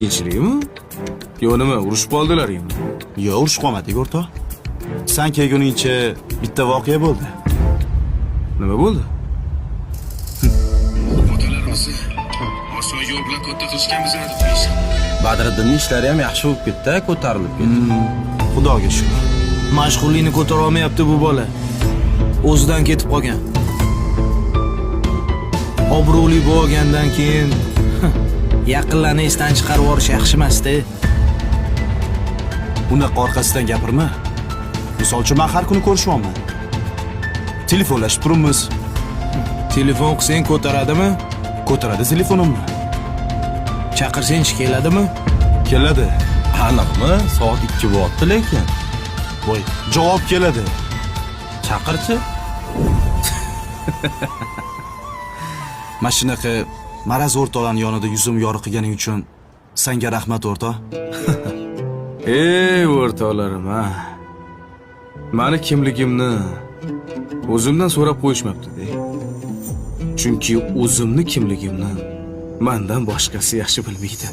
Kechiraymi? Yo nima, urushib qoldilaringmi? Yo'q, urushib qolmadik, o'rtoq. Sen kelguningcha bitta voqea bo'ldi. Nima bo'ldi? Otalarimizni oson yo'l bilan katta qilishganmizni deysan. Badriddinning ishlari ham yaxshi bo'lib ketdi, ko'tarilib ketdi. Xudoga shukr. Mashg'ullikni ko'tara olmayapti bu bola. O'zidan ketib qolgan. Obro'li bo'lgandan keyin yaqinlarni esdan chiqarib yuborish yaxshi emas-da. Unaqa orqasidan gapirma. Misol uchun men har kuni ko'rishyapman. Telefonlashib turibmiz. Telefon qilsang ko'taradimi? Ko'taradi telefonimni. Chaqirsang keladimi? Keladi. Aniqmi? Soat 2 bo'lyapti lekin. Voy, javob keladi. Chaqirchi. Mashinaga maraz o'rtoqlarning yonida yuzim yorug' qilganing uchun senga rahmat, o'rtoq. Ey o'rtoqlarim, ha. Meni kimligimni o'zimdan so'rab qo'yishmabdi-da. Chunki o'zimni kimligimni mendan boshqasi yaxshi bilmaydi.